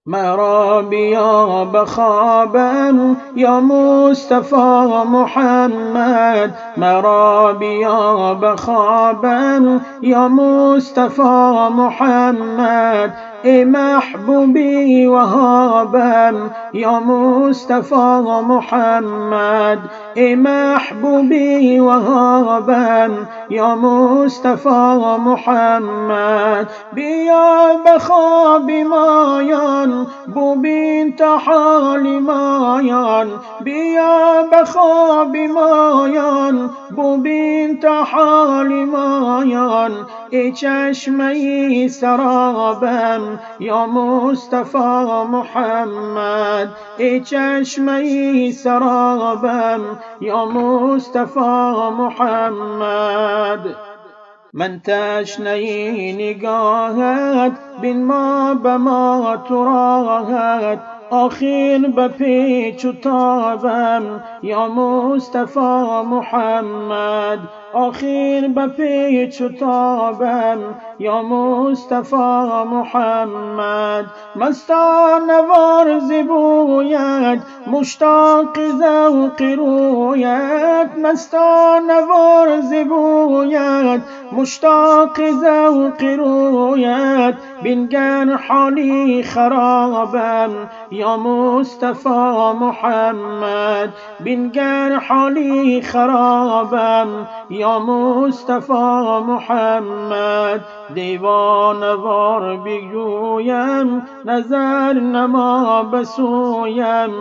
مرا بیا بخوابم یا مصطفی محمد، مرا بیا بخوابم یا مصطفی محمد، ای محبوبی وهابم یا مصطفی محمد، ای محبوبی وهابم یا مصطفی محمد. بیا بخواب مایان ببین تا حال مایان، بیا بخواب مایان ببین تا حال مایان، ای چشمه سرابم یا مصطفی محمد، ای چشمه سرابم یا مصطفی محمد. من تشنه نگاهت بین ما به ما تو راهت، آخر به پیچ و تابم یا مصطفی محمد، آخر به پیچ و تابم یا مصطفی محمد. مستان وار زبویت مشتاق ذوق رویت، مستان وار زبویت مشتاق ذوق رویت، بنگر حالی خرابم یا مصطفی محمد، بنگر حالی خرابم یا مصطفی محمد. دیوانه وار بگویم نظر نما بسویم،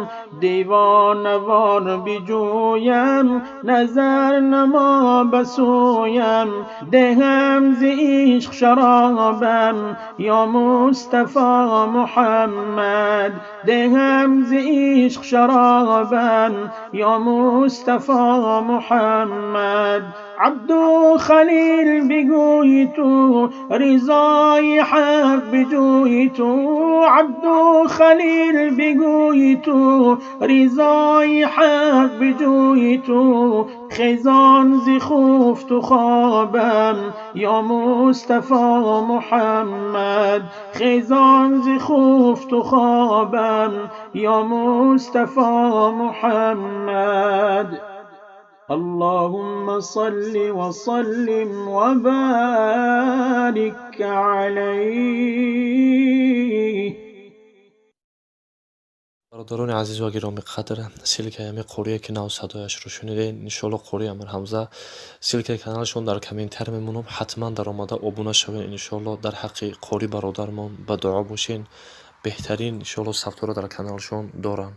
دیوانه وار بجویم نظر نما بسویم، دهم ز عشق شرابم یا مصطفی محمد، دهم ز عشق شرابم یا مصطفی محمد. عبدو خلیل بگوی تو رضای حق بجوی تو، عبدو خلیل بگوی تو رضای حق بجوی تو، خیزان ز خفت و خوابم یا مصطفی محمد، خیزان ز خفت و خوابم یا مصطفی محمد. اللهم صل وسلم وبارك عليه. برادران عزیز و گرامی قدر، سیلکه قوریه که نو صدایش رو شنیدین، انشالله قوری امیر حمزه سیلکه کانالشون در کامنتر میمونم، حتما در آمده ابونه شوین، انشالله در حق قوری برادرمون به دعا باشین، بهترین انشالله ساختور در کانالشون دارن.